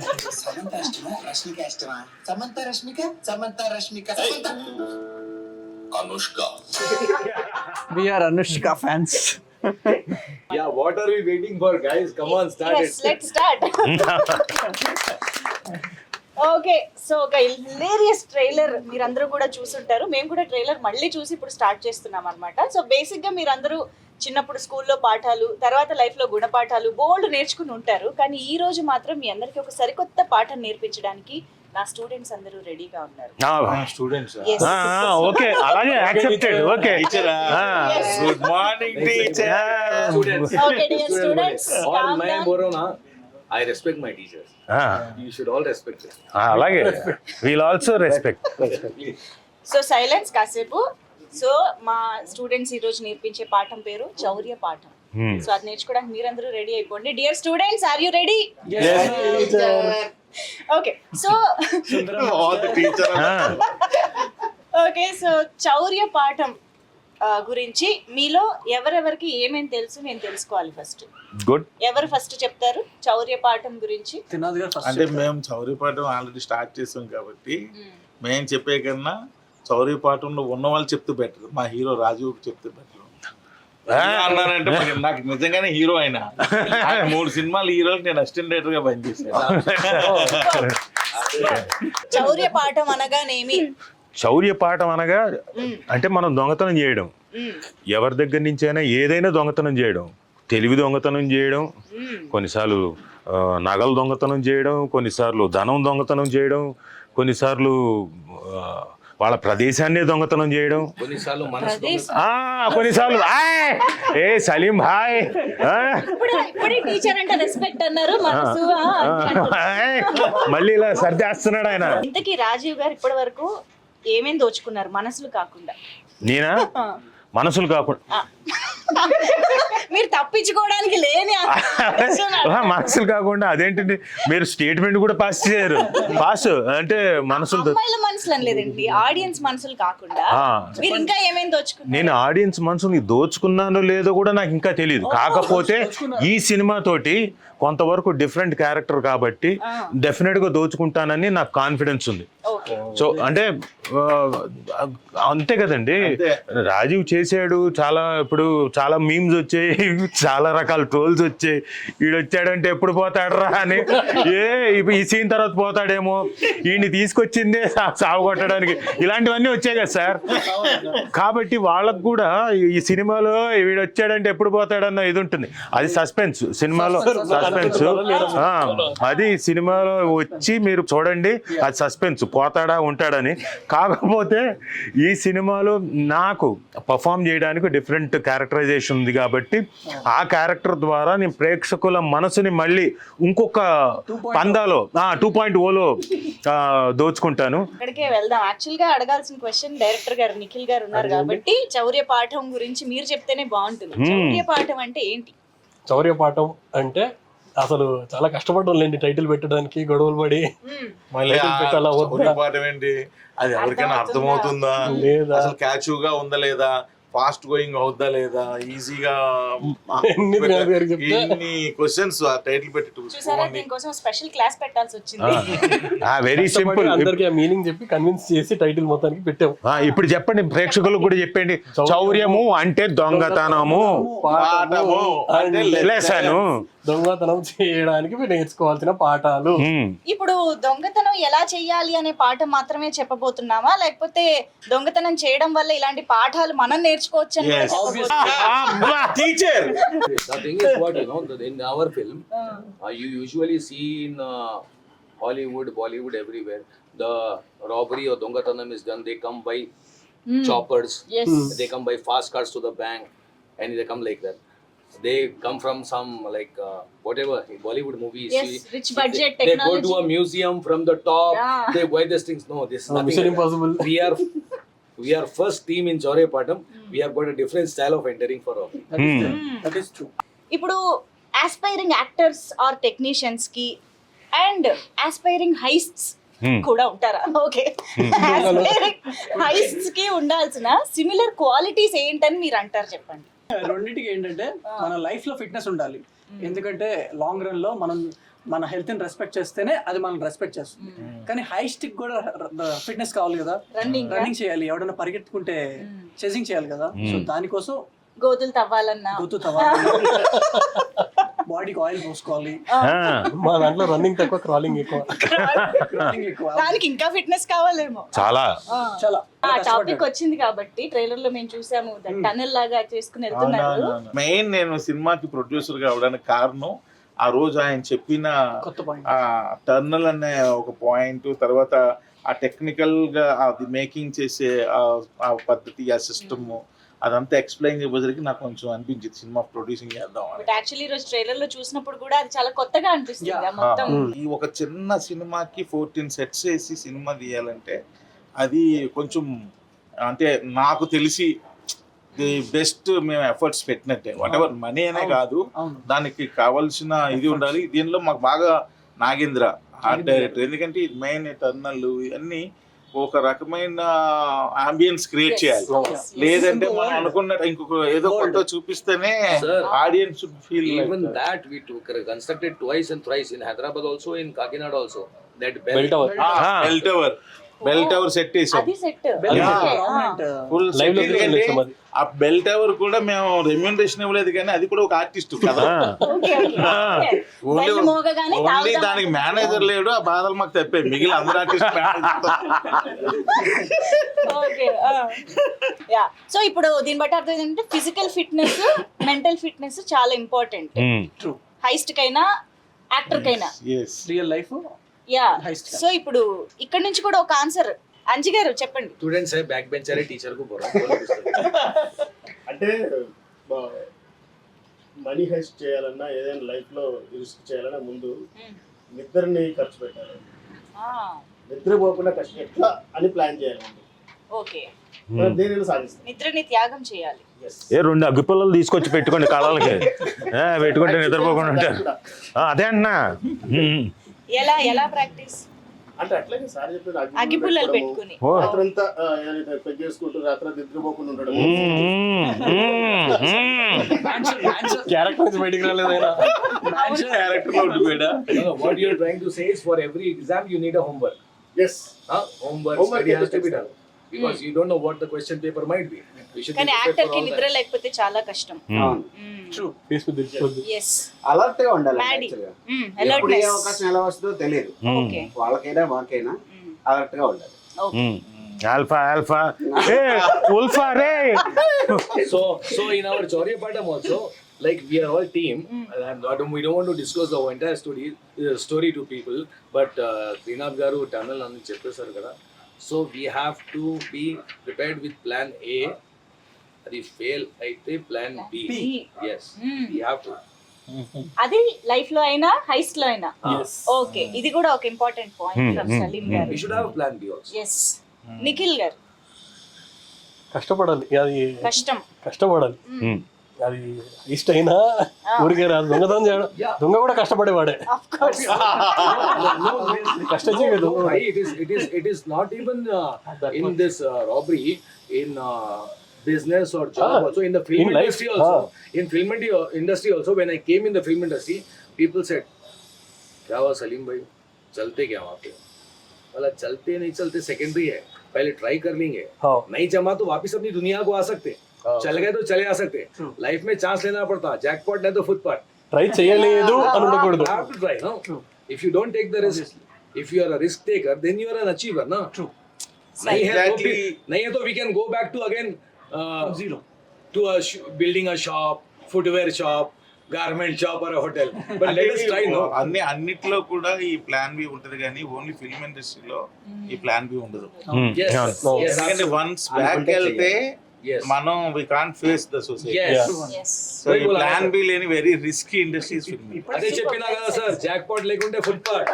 సమంత ఇష్టమా రష్మిక ఇష్టమా? Samantha Rashmika, Samantha Rashmika, Samantha Anushka. We are Anushka fans. Yeah, what are we waiting for, guys? Come on, start Yes, it. let's start. Okay, so ఒక hilarious trailer మీరందరూ కూడా చూసుంటారు. మేము కూడా ట్రైలర్ మళ్ళీ చూసి ఇప్పుడు స్టార్ట్ చేస్తున్నాం అనమాట. సో బేసిక్గా మీరందరూ చిన్నప్పుడు స్కూల్లో పాఠాలు, తర్వాత లైఫ్లో గుణపాఠాలు బోల్డ్ నేర్చుకుని ఉంటారు. కానీ ఈ రోజు మాత్రం మీ అందరికీ ఒక సరికొత్త పాఠం నేర్పించడానికి నా స్టూడెంట్స్ అందరూ రెడీగా ఉన్నారు. Students. Yes. ఓకే, అలాగే accepted. Okay, Yes. Good morning, teacher. Okay, dear students, All calm my down. Borona, I respect my teachers. You should all respect them. అలాగే we'll also respect. Please. So silence కాసేపు. So మా students ఈ రోజు నేర్పించే పాఠం పేరు చౌర్య పాఠం. So అది నేర్చుకోవడానికి మీరందరూ రెడీ అయిపోండి. Dear students, are you ready? Okay, so okay, so చౌర్య పాఠం గురించి మీలో ఎవరెవరికి ఏమేమి తెలుసు నేను తెలుసుకోవాలి. First good. ఎవరు ఫస్ట్ చెప్తారు చౌర్య పాఠం గురించి? తినదు కదా అంటే మేము చౌర్యపాఠం ఆల్రెడీ స్టార్ట్ చేసాం కాబట్టి మేము చెప్పే కన్నా చౌర్యపాఠంలో ఉన్న వాళ్ళు చెప్తే బెటర్. మా హీరో రాజీవ్ చెప్తే బెటర్ అన్నానంటే మరి నాకు నిజంగానే హీరో అయినా 3 సినిమాలు హీరోకి నేను అసిస్టెంట్ డైరెక్టర్ గా పనిచేశాను. చౌర్య పాఠం అనగానేమి? శౌర్య పాఠం అనగా అంటే మనం దొంగతనం చేయడం, ఎవరి దగ్గర నుంచి అయినా ఏదైనా దొంగతనం చేయడం, తెలివి దొంగతనం చేయడం, కొన్నిసార్లు నగలు దొంగతనం చేయడం, కొన్నిసార్లు ధనం దొంగతనం చేయడం, కొన్నిసార్లు వాళ్ళ ప్రదేశాన్ని దొంగతనం చేయడం, కొన్నిసార్లు ఏ సలీం భాయ్ ఇప్పుడే టీచర్ అంటే రెస్పెక్ట్ అన్నారు, మనసు మళ్ళీ ఇలా సర్దేస్తున్నాడు ఆయన. ఇంతకీ రాజీవ్ గారు ఇప్పటి వరకు ఏమేమి దోచుకున్నారు మనసులు కాకుండా? నేనా? మనసులు కాకుండా మీరు తప్పించుకోవడానికి లేని మనసులు కాకుండా అదేంటండి, మీరు స్టేట్మెంట్ కూడా పాస్ చేయరు. పాస్ అంటే మనసులు మనసులు అనలేదండి, ఆడియన్స్ మనసులు కాకుండా మీరు ఇంకా ఏమేమి దోచుకున్నారు? నేను ఆడియన్స్ మనసుని దోచుకున్నానో లేదో కూడా నాకు ఇంకా తెలియదు. కాకపోతే ఈ సినిమా తోటి కొంతవరకు డిఫరెంట్ క్యారెక్టర్ కాబట్టి డెఫినెట్ గా దోచుకుంటానని నాకు కాన్ఫిడెన్స్ ఉంది. సో అంటే అంతే కదండి, రాజీవ్ చేసాడు చాలా. ఇప్పుడు చాలా మీమ్స్ వచ్చాయి, చాలా రకాల ట్రోల్స్ వచ్చాయి. వీడు వచ్చాడంటే ఎప్పుడు పోతాడరా అని, ఈ సీన్ తర్వాత పోతాడేమో, వీడిని తీసుకొచ్చిందే సాగు కొట్టడానికి, ఇలాంటివన్నీ వచ్చాయి కదా సార్. కాబట్టి వాళ్ళకు కూడా ఈ సినిమాలో వీడు వచ్చాడంటే ఎప్పుడు పోతాడన్న ఇది ఉంటుంది. అది సస్పెన్స్ సినిమాలో, సస్పెన్స్ అది సినిమాలో వచ్చి మీరు చూడండి, అది సస్పెన్స్ పోతాడా ఉంటాడని. కాకపోతే ఈ సినిమాలో నాకు పర్ఫామ్ చేయడానికి డిఫరెంట్ క్యారెక్టరైజేషన్ ఉంది కాబట్టి ఆ క్యారెక్టర్ ద్వారా నేను ప్రేక్షకుల మనసుని మళ్ళీ ఇంకొక పందాలో 2.0లో దోచుకుంటాను. అక్కడికే వెళ్దాం. యాక్చువల్ గా అడగాల్సిన క్వశ్చన్ డైరెక్టర్ గారు నిఖిల్ గారు ఉన్నారు కాబట్టి చౌర్య పాఠం గురించి మీరు చెప్తేనే బాగుంటుంది. చౌర్య పాఠం అంటే ఏంటి? చౌర్య పాఠం అంటే అసలు చాలా కష్టపడ్డం లేండి టైటిల్ పెట్టడానికి, గొడవలు పడి పాఠం ఏంటి, అది ఎవరికైనా అర్థమవుతుందా, అసలు క్యాచ్గా ఉందా లేదా, ఫాస్ట్ గోయింగ్ అవుద్దా లేదా, ఈజీగా ఇన్ని క్వశ్చన్స్ టైటిల్ పెట్టి చూసారా, దీనికోసం స్పెషల్ క్లాస్ పెట్టాల్సి వచ్చింది. Very simple. అందరికి ఆ మీనింగ్ చెప్పి కన్విన్స్ చేసి టైటిల్ మొత్తానికి పెట్టాము. ఇప్పుడు చెప్పండి ప్రేక్షకులకు కూడా చెప్పండి, చౌర్యము అంటే దొంగతనము, పాఠము అంటే లెసను, దొంగతనం చేయడానికి మీరు నేర్చుకోవాల్సిన పాఠాలు. ఇప్పుడు దొంగతనం ఎలా చెయ్యాలి అనే పాఠం మాత్రమే చెప్పబోతున్నామా, లేకపోతే దొంగతనం చేయడం వల్ల ఇలాంటి పాఠాలు మనం నేర్చుకోవచ్చు అని teacher? The thing is what, in our film, you usually see in Hollywood, Bollywood, everywhere, the robbery or dongatanam is done. They come by choppers. Yes. They come by fast cars to the bank, and they come like that. They come from some like whatever Bollywood movies. Yes, rich budget they technology. go to a museum from the top. Yeah. They buy these things. No, this is nothing. Mission like Impossible. We are first team in Chaurya Patam. We have got a different style of entering for all. That is true. ఇప్పుడు aspiring actors are technicians కి and aspiring హైస్ట్స్ కూడా ఉంటారా? Okay, aspiring హైస్ట్స్ కి ఉండాల్సిన similar qualities ఏంటని మీరు అంటారు, చెప్పండి. రెండింటికి ఏంటంటే మన లైఫ్ లో ఫిట్నెస్ ఉండాలి. ఎందుకంటే లాంగ్ రన్ లో మనం మన హెల్త్ ని రెస్పెక్ట్ చేస్తేనే అది మనం రెస్పెక్ట్ చేస్తుంది. కానీ హైస్ట్ కి కూడా ఫిట్నెస్ కావాలి కదా, రన్నింగ్ చేయాలి, ఎవడన్నా పరిగెత్తుకుంటే చేసింగ్ చేయాలి కదా. సో దానికోసం గోతులు తవ్వాలన్నా గుర్తు తవ్వాలి, బాడీకి ఆయిల్ పోసుకోవాలి, మా దాంట్లో రన్నింగ్ తక్కువ క్రాలింగ్ ఎక్కువ. రన్నింగ్ ఎక్కువ, దానికి ఇంకా ఫిట్నెస్ కావాలేమో. చాలా చాలా ఆ టాపిక్ వచ్చింది కాబట్టి ట్రైలర్ లో మేము చూసాము టనల్ లాగా చేసుకుని వెళ్తున్నారు. మెయిన్ నేను సినిమాకి ప్రొడ్యూసర్ గా అవడానికి కారణం ఆ రోజు ఆయన చెప్పిన కొత్త పాయింట్. ఆ టర్నల్ అనే ఒక పాయింట్, తర్వాత ఆ టెక్నికల్ గా అది మేకింగ్ చేసే ఆ పద్ధతి, ఆ సిస్టమ్, అదంతా ఎక్స్ప్లెయిన్ చేయబోసరికి నాకు కొంచెం అనిపించింది సినిమా ప్రొడ్యూసింగ్ చేద్దాం అని. బట్ యాక్చువల్లీ ఈ రోజు ట్రైలర్ లో చూసినప్పుడు కూడా అది చాలా కొత్తగా అనిపిస్తుంది ఆ మొత్తం. ఈ ఒక చిన్న సినిమాకి 14 సెట్స్ వేసి సినిమా తీయాలంటే అది కొంచెం, అంటే నాకు తెలిసి ది బెస్ట్ మేము ఎఫర్ట్స్ పెట్టినట్టే. వాట్ ఎవర్ మనీ అనే కాదు, దానికి కావాల్సిన ఇది ఉండాలి. దీనిలో మాకు బాగా నాగేంద్ర ఆర్ట్ డైరెక్టర్, ఎందుకంటే ఇది మెయిన్ టర్నల్ ఇవన్నీ ఒక రకమైన అంబియన్స్ క్రియేట్ చేయాలి. లేదంటే మనం అనుకున్నట్టు ఇంకొక ఏదో కొత్త చూపిస్తేనే audience feel. Even that we took constructed twice and thrice in Hyderabad also, in Kakinada also. That Bell tower. Bell tower set వేసాం, అది సెట్ ఫుల్ Live లో చూసాం అది. ఆ బెల్ టవర్ కూడా మేము రెమ్యూనరేషన్ ఇవ్వలేదు, కానీ అది కూడా ఒక ఆర్టిస్ట్ కదా. ఓన్లీ ఓన్లీ దానికి మేనేజర్ లేడు, ఆ బాధలు మాకు తప్పాయి. మిగిలిన అందరు ఆర్టిస్ట్ యా. సో ఇప్పుడు దీన్ని బట్టి అర్థం ఏంటంటే ఫిజికల్ ఫిట్నెస్, మెంటల్ ఫిట్నెస్ చాలా ఇంపార్టెంట్ హైస్ట్ కైనా యాక్టర్ కైనా. Real life. యా. సో ఇప్పుడు ఇక్కడ నుంచి కూడా ఒక ఆన్సర్ అంజి గారు చెప్పండి. students है back bencher है teacher को बोल అంటే మనీ హైస్ట్ చేయాలన్నా ఏదైనా లైఫ్ లో రిస్క్ చేయాలన్నా ముందు నిద్రని ఖర్చు పెట్టాలి. నిద్రపోకుండా కష్టం ఎట్లా అని ప్లాన్ చేయాలి. ఓకే, మనం దేనిని సాధిస్తాం. నిద్రని త్యాగం చేయాలి. ఏ 2 అగ్గిపుల్లలు తీసుకొచ్చి పెట్టుకోండి కళలకి, పెట్టుకుంటే నిద్రపోకుండా ఉంటారు. అదే అన్నా. ఎలా ఎలా ప్రాక్టీస్ అంటే అట్లాగే సార్ చెప్పిన అగ్గిపుల్లలు పెట్టుకుని రాత్రంతా పెగ్ చేసుకుంటూ రాత్రి నిద్రపోకుండా ఉండడం. క్యారెక్టర్ నుంచి బయటికి రాలేదైనా. క్యారెక్టర్ లో ఉండిపోయాడా. what you are trying to say is for every exam you need a homework. Yes. Homework study has to be done because you don't know what the question paper might be. You should కానీ be prepared actor for కి all నిద్ర that. లేకపోతే చాలా కష్టం. Yes, alert గా ఉండాలి. Maddy. ఎప్పుడు ఏ alertness. అవకాశం ఎలా వస్తుందో తెలియదు. ఓకే, వాళ్ళకైనా మాకైనా అలర్ట్ గా ఉండాలి. Okay. Alpha alpha ULFA ray. So in our Chauryapatam also, like we are all team, and we don't want to disclose the entire story to people, but Srinath garu tunnel అని చెప్పేశారు కదా. So we have to be prepared with plan A. అది fail అయితే plan B. Yes, we have to. అది life లో అయినా heist లో అయినా. ఓకే, ఇది కూడా ఒక ఇంపార్టెంట్ పాయింట్ ఫ్రమ్ సలీం గారు. We should have a plan B also. Yes. Nikhil గారు కష్టపడాలి, అది కష్టపడాలి. అది ఇష్ట అయినా ఊరికే రాదు. దొంగతనం చేయడం, దొంగ కూడా కష్టపడేవాడే. Of course. కష్టజీవి దొంగ. It is not even in this robbery, in business or job also, in the film in industry life, also. In film industry also, when I came in the film industry, people said, क्या हुआ सलीम भाई, चलते क्या वहाँ पे? वाला चलते नहीं चलते सेकेंडरी है, पहले ट्राई कर लेंगे, नहीं जमा तो वापस अपनी दुनिया को आ सकते, चल गए तो चले आ सकते. लाइफ में चांस लेना पड़ता, जैकपॉट नहीं तो फुटपाथ. ట్రై చేయలేదు అని ఉండకూడదు. You have to try, no? If you don't take the risk, if you are a risk taker, then you are an achiever, no? True. नहीं है तो we can go back to again zero to building a shop, footwear shop, garment shop or a hotel. But let us try, no? అన్నిట్లో కూడా ఈ plan B ఉంటది, కానీ only film ఇండస్ట్రీలో ఈ ప్లాన్ బి ఉండదు. Yes. ఎందుకంటే వన్స్ బ్యాక్ వెళ్తే మనం we can't face the society. Yes. So ఈ ప్లాన్ బి లేని వెరీ రిస్కీ ఇండస్ట్రీస్ ఫిల్మ్. అదే చెప్పినా కదా సార్, జాక్పాట్ లేకుంటే ఫుట్పాత్.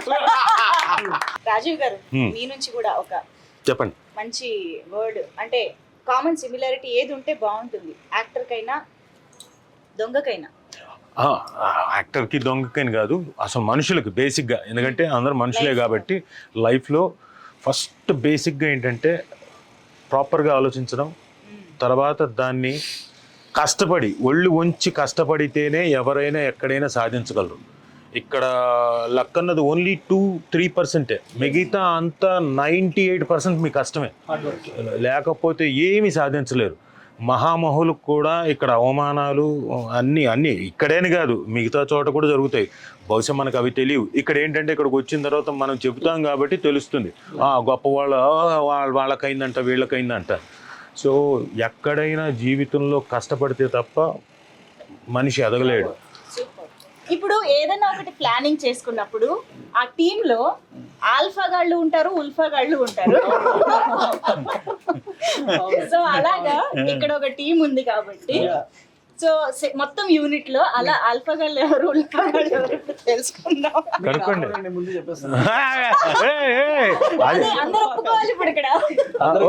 రాజీవ్ గారు మీ నుంచి కూడా ఒక చెప్పండి. మంచి వర్డ్, అంటే కామన్ సిమిలారిటీ ఏది ఉంటే బాగుంటుంది యాక్టర్ కైనా దొంగకైనా? యాక్టర్కి దొంగకని కాదు, అసలు మనుషులకు బేసిక్గా, ఎందుకంటే అందరూ మనుషులే కాబట్టి లైఫ్లో ఫస్ట్ బేసిక్గా ఏంటంటే ప్రాపర్గా ఆలోచించడం, తర్వాత దాన్ని కష్టపడి ఒళ్ళు వంచి కష్టపడితేనే ఎవరైనా ఎక్కడైనా సాధించగలరు. ఇక్కడ లక్ అన్నది ఓన్లీ 2-3%. మిగతా అంతా 98% మీ కష్టమే. లేకపోతే ఏమీ సాధించలేరు. మహామహులకు కూడా ఇక్కడ అవమానాలు అన్నీ ఇక్కడేని కాదు, మిగతా చోట కూడా జరుగుతాయి. బహుశా మనకు అవి తెలియవు. ఇక్కడ ఏంటంటే ఇక్కడికి వచ్చిన తర్వాత మనం చెబుతాం కాబట్టి తెలుస్తుంది. గొప్ప వాళ్ళకైందంట, వీళ్ళకైందంట. సో ఎక్కడైనా జీవితంలో కష్టపడితే తప్ప మనిషి ఎదగలేడు. ఇప్పుడు ఏదైనా ఒకటి ప్లానింగ్ చేసుకున్నప్పుడు ఆ టీమ్ లో ఆల్ఫా గాళ్ళు ఉంటారు, ఉల్ఫా గాళ్ళు ఉంటారు. సో అలాగా ఇక్కడ ఒక టీం ఉంది కాబట్టి సో మొత్తం యూనిట్ లో అలా ఆల్ఫా గాళ్ళు ఎవరు, ఉల్ఫా గాళ్ళు ఎవరు తెలుసుకుందాం. కనుక్కోండి. ముందు చెప్పేస్తాను. అదే అందరూ ఒప్పుకోవాలి ఇప్పుడు ఇక్కడ.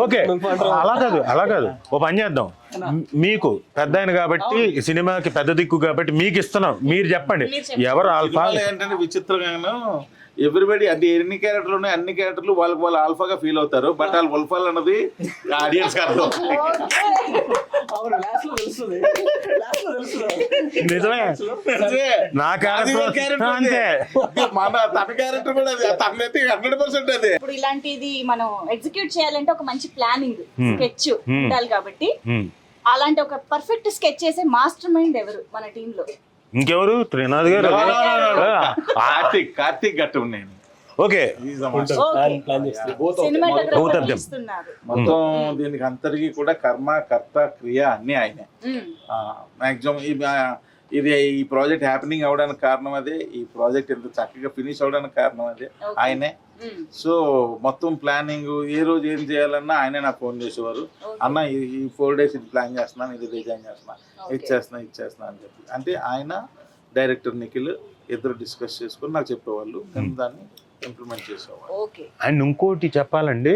ఓకే, అలా కాదు ఓ పని చేద్దాం. మీకు పెద్ద ఆయన కాబట్టి, సినిమాకి పెద్ద దిక్కు కాబట్టి మీకు ఇస్తున్నాం. మీరు చెప్పండి ఎవరు ఆల్ఫా. ఏంటంటే విచిత్రంగాను ఎవ్రీబడి అంటే ఎన్ని క్యారెక్టర్లు ఉన్నాయి, అన్ని క్యారెక్టర్లు వాళ్ళు ఆల్ఫాగా ఫీల్ అవుతారు. బట్ వాళ్ళు ఉల్ఫాల్ అన్నది ఆడియన్స్ అర్థం. నిజమే, నా క్యారెక్టర్ అంతే. మన తన క్యారెక్టర్ కూడా అది తనైతే 100% అదే. ఇప్పుడు ఇలాంటిది మనం ఎగ్జిక్యూట్ చేయాలంటే ఒక మంచి ప్లానింగ్ స్కెచ్ ఉండాలి కాబట్టి అలాంటి ఒక పర్ఫెక్ట్ స్కెచ్ చేసే మాస్టర్ మైండ్ ఎవరు మన టీమ్ లో? ఇంకెవరు? త్రినాథ్ గారు. కార్తీక్ గట్టు నేను. ఓకే, మొత్తం దీనికి అంతరికి కూడా కర్మ, కర్త, క్రియ అన్ని ఆయనే. మాక్సిమం ఇది ఈ ప్రాజెక్ట్ హ్యాపెనింగ్ అవడానికి కారణం అదే, ఈ ప్రాజెక్ట్ ఎంత చక్కగా ఫినిష్ అవడానికి కారణం అదే ఆయనే. సో మొత్తం ప్లానింగ్ ఏ రోజు ఏం చేయాలన్నా ఆయనే నాకు ఫోన్ చేసేవారు. అన్న ఈ 4 days ఇది ప్లాన్ చేస్తున్నాను, ఇది డిజైన్ చేస్తున్నా, ఇచ్చేస్తున్నా అని చెప్పి. అంటే ఆయన డైరెక్టర్ నిఖిల్ ఇద్దరు డిస్కస్ చేసుకుని నాకు చెప్పేవాళ్ళు, నేను దాన్ని ఇంప్లిమెంట్ చేసేవాళ్ళు. అండ్ ఇంకోటి చెప్పాలండి,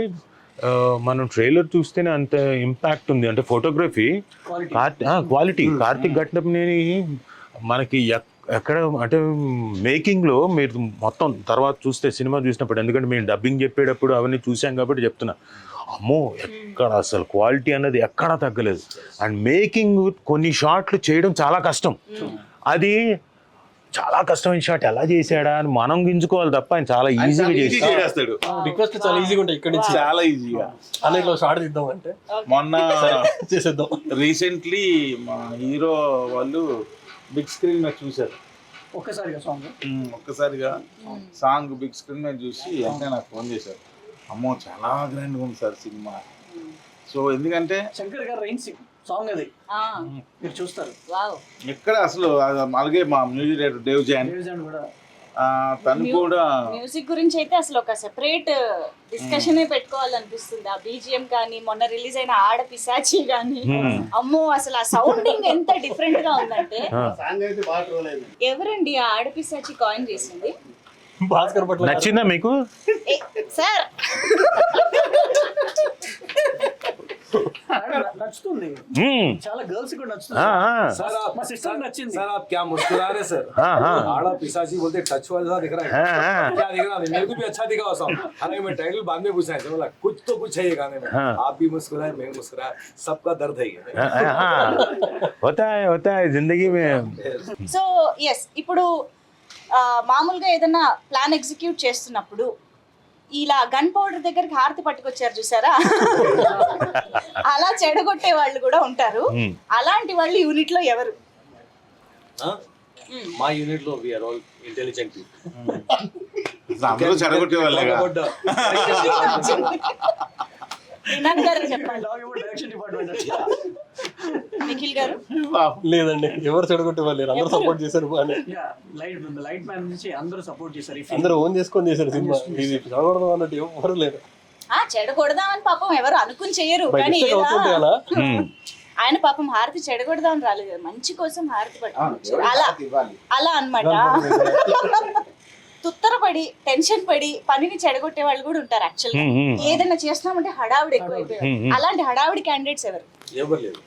మనం ట్రైలర్ చూస్తేనే అంత ఇంపాక్ట్ ఉంది. అంటే ఫోటోగ్రఫీ క్వాలిటీ. కార్తీక్ ఘట్నప్నేని మనకి ఎక్కడ అంటే మేకింగ్లో మీరు మొత్తం తర్వాత చూస్తే, సినిమా చూసినప్పుడు, ఎందుకంటే మేము డబ్బింగ్ చెప్పేటప్పుడు అవన్నీ చూసాం కాబట్టి చెప్తున్నా, అమ్మో ఎక్కడ అసలు క్వాలిటీ అన్నది ఎక్కడా తగ్గలేదు. అండ్ మేకింగ్ కొన్ని షాట్లు చేయడం చాలా కష్టం. అది చాలా కష్టమైన షాట్ ఎలా చేశాడా అని మనం గింజుకోవాలి తప్ప ఆయన చాలా ఈజీగా చేస్తాడు. రిక్వెస్ట్ చాలా ఈజీగా ఉంటాయి ఇక్కడ నుంచి, చాలా ఈజీగా. అన్నిట్లో షాట్ తీద్దాం అంటే మొన్న చేసేద్దాం. రీసెంట్లీ మా హీరో వాళ్ళు బిగ్ స్క్రీన్ మీద చూశారు. ఒక్కసారిగా సాంగ్ బిగ్ స్క్రీన్ మీద చూసి అంటే నాకు ఫోన్ చేశారు, అమ్మో చాలా గ్రాండ్గా ఉంది సార్ సినిమా. సో ఎందుకంటే శంకర్ గారు రైన్ సాంగ్ అది మీరు చూస్తారు. ఎక్కడ అసలు అలాగే మా మ్యూజిక్ డైరెక్టర్ దేవ్ జైన్ తను కూడా మ్యూజిక్ గురించి అయితే అసలు ఒక సెపరేట్ డిస్కషన్ పెట్టుకోవాలనిపిస్తుంది. ఆ బీజిఎం కానీ, మొన్న రిలీజ్ అయిన ఆడ పిశాచి కానీ, అమ్మో అసలు ఆ సౌండింగ్ ఎంత డిఫరెంట్ గా ఉందంటే. ఎవరండి ఆ ఆడ పిశాచి కాయిన్ చేసింది? భాస్కర్ పట్ల నచ్చిందా మీకు సార్? నచ్చుతుంది, చాలా గర్ల్స్ కూడా నచ్చుతుంది. మా సిస్టర్ నచ్చింది. सर आप क्या मुस्कुरा रहे सर? आड़ा पिशाची बोलते टच वाला दिख रहा है, क्या दिख रहा है? मेरे को भी अच्छा दिखा वो सॉन्ग। हालांकि मैं टाइटल बाद में पूछा है, बोला कुछ तो कुछ है ये गाने में। आप भी मुस्कुराए, मैं मुस्कुराया, सबका दर्द है ये। होता है जिंदगी में. సో ఎస్, ఇప్పుడు మామూలుగా ఏదైనా ప్లాన్ ఎగ్జిక్యూట్ చేస్తున్నప్పుడు ఇలా గన్ పౌడర్ దగ్గరికి హారతి పట్టుకొచ్చారు చూసారా, అలా చెడగొట్టే వాళ్ళు కూడా ఉంటారు. అలాంటి వాళ్ళు యూనిట్ లో ఎవరు? మా యూనిట్ లో we are all intelligent people. అందరూ చెడగొట్టే వాళ్ళే. చెప్పండి నిఖిల్ గారు. లేదండి, ఎవరు చెడగొట్టే వాళ్ళు అందరూ సపోర్ట్ చేశారు. బాగానే లైట్ మ్యాన్ నుంచి అందరూ సపోర్ట్ చేశారు. అందరూ ఓన్ చేసుకొని చేశారు సినిమా. ఇది చెడగొడదాం అన్నట్టు ఎవరు లేరు. చెడగొడదామని పాపం ఎవరు అనుకుని చెయ్యరు, కానీ ఆయన పాపం హారతి చెడగొడదామని రాలేదు, మంచి కోసం హారతి పట్టుకొచ్చారు. అలా అన్నమాట. తుత్తరపడి టెన్షన్ పడి పనిని చెడగొట్టే వాళ్ళు కూడా ఉంటారు. యాక్చువల్గా ఏదైనా చేస్తున్నామంటే హడావిడి ఎక్కువైపోయారు. అలాంటి హడావిడి క్యాండిడేట్స్ ఎవరు? ఎవరు లేరు.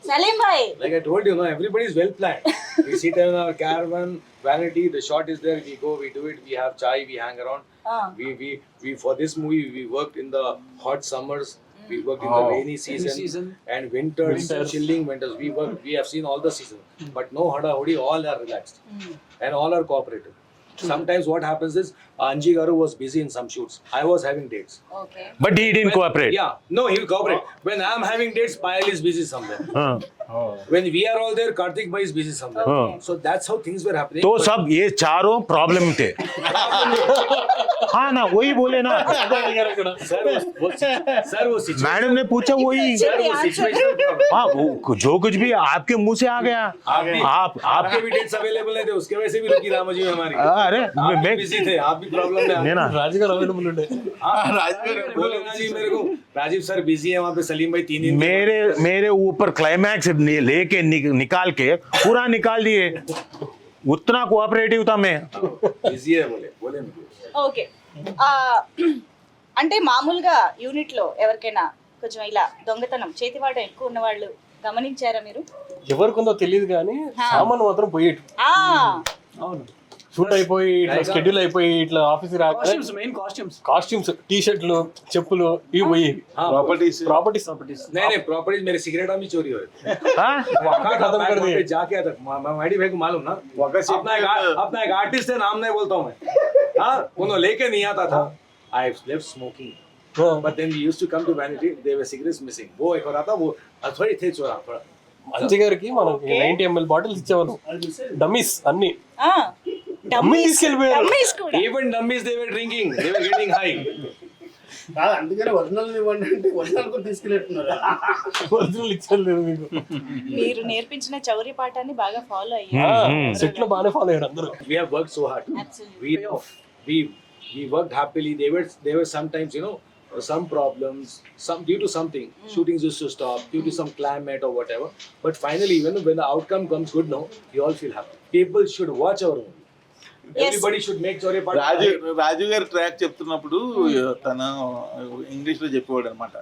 సలీం భాయ్, like I told you, no, everybody is well planned. We sit in our caravan, vanity, the shot is there, we go, we do it, we have chai, we hang around. We for this movie we worked in the hot summers. We worked in the rainy season, and winters, chilling winters. We have seen all the seasons, but no hada hodi. All are relaxed, and all are cooperative. Sometimes what happens is Anji Garu was busy in some shoots. I was having dates. Okay But he didn't cooperate. Yeah, no, he will cooperate. When I am having dates, Payal is busy somewhere. When we are all there, Karthik Bhai is busy somewhere. So that's how things were happening. तो सब ये चारों problem थे. हाँ ना वही बोले ना. Sir, वो situation. मैडम ने पूछा वही. Sir, वो situational problem. हाँ वो जो कुछ भी आपके मुंह से आ गया. आप आपके भी डेट्स अवेलेबल नहीं थे, उसके वजह से भी रुकी रामोजी में हमारी. अरे आप मैं बिजी थे, आप भी प्रॉब्लम में. नहीं ना. రాజు గారు అవైలబుల్ ఉండే बोले ना जी मेरे को, राजीव सर बिजी है वहाँ पे, सलीम भाई 3 दिन. मेरे ऊपर क्लाइमैक्स लेके निकाल के पूरा निकाल दिए. उतना कोऑपरेटिव था मैं. बिजी है बोले मुझे. ఓకే అంటే మామూలుగా యూనిట్ లో ఎవరికైనా కొంచెం ఇలా దొంగతనం చేతివాటం ఎక్కువ ఉన్న వాళ్ళు గమనించారా మీరు? ఎవరికి ఉందో తెలియదు కానీ సామాన్ మాత్రం పోయేటు ఆ అవును. షూట్ అయిపోయి ఇట్లా షెడ్యూల్ అయిపోయి ఇట్లా ఆఫీస్ రాక costumes, main costumes. Costumes, T షర్ట్లు, చెప్పులు ఇవి పోయేవి. हाँ ప్రాపర్టీస్ ప్రాపర్టీస్ नहीं प्रॉपर्टीज मेरे सिगरेट में चोरी हो रही. हाँ? खत्म कर दिए. जाके आता मैडी भाई को मालूम ना, अपना एक आर्टिस्ट है, नाम नहीं बोलता हूँ मैं. हाँ, उन्होंने लेके नहीं आता था. I left smoking, but then we used to come to Vanity. There were cigarettes missing. वो एक और आता वो थोड़ी थे चोरा थोड़ा. మంచి గారికి మనకి 90 ml బాటిల్స్ ఇచ్చేవాళ్ళు, డమ్మీస్ అన్ని. ఆ డమ్మీ తీసుకెళ్ళిపోయారు. డమ్మీస్ కూడా. Even dummies they were drinking. They were getting high. కాదు అందుకని ఒరిజినల్ ఇవ్వండి అంటే ఒరిజినల్ కూడా తీసుకెళ్ళిట్టున్నారు. ఒరిజినల్ ఇచ్చేయలేదు మీకు. మీరు నేర్పించిన చౌర్య పాఠాన్ని బాగా ఫాలో అయ్యారు. సెట్ లో బాగానే ఫాలో అయ్యారు అందరూ. We have worked so hard. Absolutely. We worked happily. There were sometimes, you know, some problems, due to something. Shootings used to stop due to some climate or whatever. But finally, when the outcome comes good, no, we all feel happy. People should watch our movie. Everybody should make Chaurya Part. రాజు గారు track చెప్తున్నప్పుడు తను English లో చెప్పేవాడు అనమాట.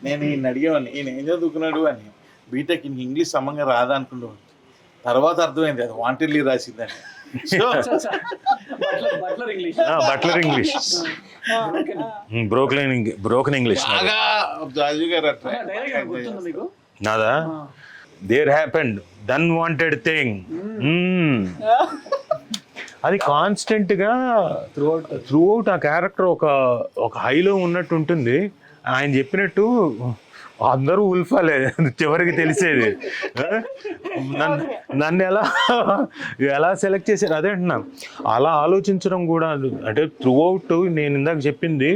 నేను ఈయన అడిగేవాడిని ఈయన ఏం చదువుకున్నాడు అని. బీటెక్ ఈయనకి ఇంగ్లీష్ సమంగా రాదా అనుకునేవాడు. తర్వాత అర్థమైంది అది వాంటెడ్లీ రాసిందని. Butler English. Butler English, broken English. బాగా రాజు గారు డైరెక్ట్ గుర్తుందా మీకు? నాదా there happened than wanted thing. అది కాన్స్టెంట్ గా త్రూ అవుట్ ఆ క్యారెక్టర్ ఒక హైలో ఉన్నట్టు ఉంటుంది. ఆయన చెప్పినట్టు అందరూ ఉల్ఫాలే చివరికి తెలిసేది. నన్ను ఎలా సెలెక్ట్ చేశారు అదే అంటున్నా. అలా ఆలోచించడం కూడా అంటే త్రూ అవుట్ నేను ఇందాక చెప్పింది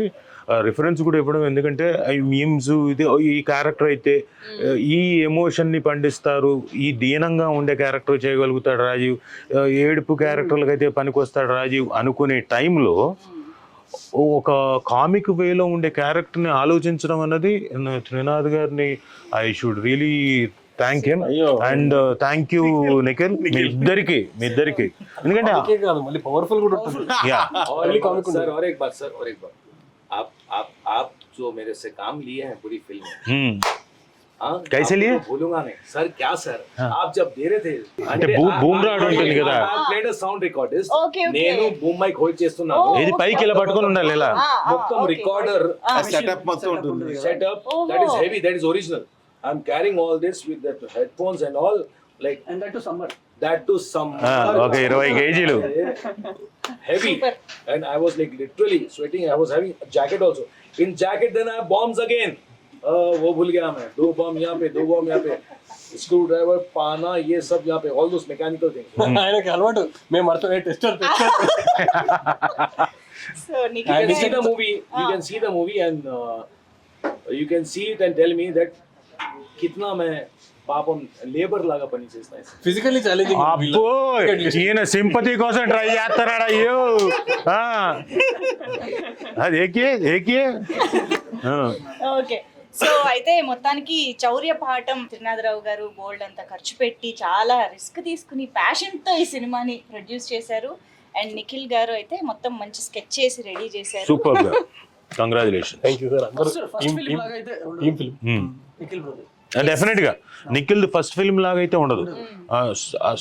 రిఫరెన్స్ కూడా ఇవ్వడం. ఎందుకంటే మీమ్స్ ఇది ఈ క్యారెక్టర్ అయితే ఈ ఎమోషన్ని పండిస్తారు, ఈ దీనంగా ఉండే క్యారెక్టర్ చేయగలుగుతాడు రాజీవ్, ఏడుపు క్యారెక్టర్లకు అయితే పనికొస్తాడు రాజీవ్ అనుకునే టైంలో ఒక కామిక్ వేలో ఉండే క్యారెక్టర్ని ఆలోచించడం అన్నది త్రినాథ్ గారిని I should really thank him and thank you Nikhil. మీ ఇద్దరికి ఎందుకంటే మళ్ళీ పవర్ఫుల్ కూడా ఉంటుంది. सर और एक बात आप जो मेरे से काम लिए हैं पूरी फिल्म में, कैसे लिए? भूलूंगा नहीं सर. क्या सर आप जब दे रहे थे అంటే బూమ్రాడ్ ఉంటుంది కదా, ప్లేడ్ సౌండ్ రికార్డర్స్. Okay. నేను బూమ్ మైక్ హోల్డ్ చేస్తున్నాను. ఇది పైకి ఇలా పట్టుకొని ఉండాలి ఇలా మొత్తం రికార్డర్ సెటప్ మొత్తం ఉంటుంది. setup that is heavy, that is original. I'm carrying all this with that headphones and all, like And that to summer. that to some ఒక 20 kgs. heavy. And I was like literally sweating. I was having a jacket also. In jacket then I have bombs again. वो भूल गया मैं. 2 bomb यहाँ पे, 2 bomb यहाँ पे, screw driver पाना, ये सब यहाँ पे, all those mechanical things. ఆయనకి అలవాటు. మేము అర్థం tester so You can see the movie. You can see the movie and you can see it and tell me that कितना मैं పాపం లేబర్ లాగా పని చేస్తాయి. Physically challenging. అబ్బో ఈయన సింపతి కోసం ట్రై చేస్తున్నాడు. అయ్యో అది ఏకే. ఓకే. సో అయితే మొత్తానికి చౌర్య పాఠం త్రినాథరావు గారు బోల్డ్ అంతా ఖర్చు పెట్టి చాలా రిస్క్ తీసుకుని ప్యాషన్తో ఈ సినిమాని ప్రొడ్యూస్ చేశారు. అండ్ నిఖిల్ గారు అయితే మొత్తం మంచి స్కెచ్ చేసి రెడీ చేశారు. సూపర్ గా కంగ్రాచులేషన్. Thank you sir. అందరూ ఫస్ట్ ఫిల్మ్ లాగా అయితే team film. Nikhil brother. Definite గా నిఖిల్ ఫస్ట్ ఫిల్మ్ లాగా అయితే ఉండదు.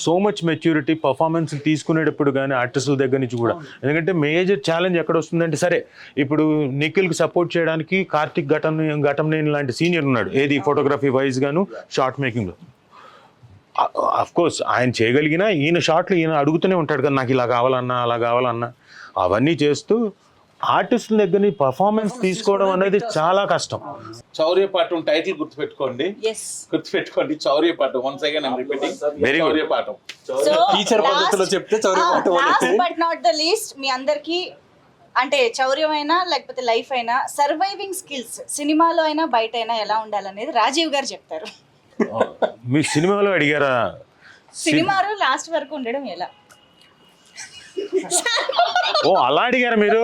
సో మచ్ మెచ్యూరిటీ పర్ఫార్మెన్స్ తీసుకునేటప్పుడు కానీ ఆర్టిస్టుల దగ్గర నుంచి కూడా. ఎందుకంటే మేజర్ ఛాలెంజ్ ఎక్కడ వస్తుందంటే, సరే ఇప్పుడు నిఖిల్కి సపోర్ట్ చేయడానికి కార్తిక్ ఘటంనేని లాంటి సీనియర్ ఉన్నాడు, ఏది ఫోటోగ్రఫీ వైజ్ గాను షార్ట్ మేకింగ్లో. అఫ్ కోర్స్ ఆయన చేయగలిగినా ఈయన షార్ట్లు ఈయన అడుగుతూనే ఉంటాడు కదా, నాకు ఇలా కావాలన్నా అలా కావాలన్నా. అవన్నీ చేస్తూ ఆర్టిస్టుల దగ్గర నుంచి పర్ఫార్మెన్స్ తీసుకోవడం అనేది చాలా కష్టం. చౌర్యపాఠం టైటిల్ గుర్తుపెట్టుకోండి, ఎస్ గుర్తుపెట్టుకోండి. చౌర్యపాఠం, once again I'm repeating, Very good. చౌర్యపాఠం. సో టీచర్ పద్ధతిలో చెప్తే చౌర్యపాఠం లాస్ట్ అనేది. బట్ నాట్ ద లీస్ట్, మీ అందరికి అంటే చౌర్యమైనా లేకపోతే లైఫ్ అయినా సర్వైవింగ్ స్కిల్స్ సినిమాలో అయినా బయట అయినా ఎలా ఉండాలనేది రాజీవ్ గారు చెప్తారు. మీ సినిమాలో అడిగారా? సినిమాలో లాస్ట్ వరకు ఉండడం ఎలా? ఓ అలా అడిగారా మీరు?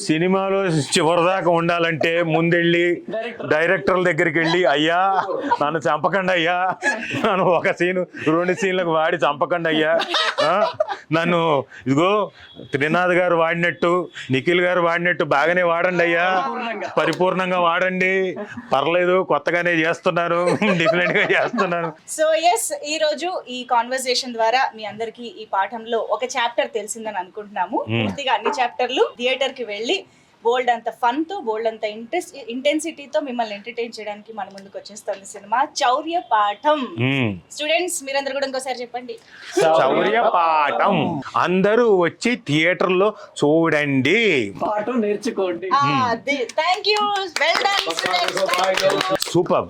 సినిమాలో చివరిదాకా ఉండాలంటే ముందెళ్ళి డైరెక్టర్ల దగ్గరికి వెళ్ళి, అయ్యా నన్ను చంపకండి అయ్యా, నన్ను ఒక సీను 2 సీన్లకు వాడి చంపకండి అయ్యా, నన్ను ఇదిగో త్రినాథ్ గారు వాడినట్టు నిఖిల్ గారు వాడినట్టు బాగానే వాడండి అయ్యా, పరిపూర్ణంగా వాడండి, పర్లేదు కొత్తగానే చేస్తున్నాను, డిఫరెంట్ గా చేస్తున్నాను. సో ఎస్, ఈ రోజు ఈ కాన్వర్సేషన్ ద్వారా మీ అందరికి ఈ పాఠంలో ఒక చాప్టర్ తెలిసిందని అనుకుంటున్నాము. పూర్తిగా అన్ని చాప్టర్లు థియేటర్ కి వెళ్ళి బోల్డ్ అంత ఫన్ తో, బోల్డ్ అంత ఇంటెన్సిటీతో మిమ్మల్ని ఎంటర్టైన్ చేయడానికి మన ముందుకు వచ్చేస్తుంది సినిమా చౌర్య పాఠం. స్టూడెంట్స్ మీరందరూ కూడా ఇంకోసారి చెప్పండి, చౌర్య పాఠం. అందరూ వచ్చి థియేటర్లో చూడండి, పాఠం నేర్చుకోండి. Thank you, well done. Super.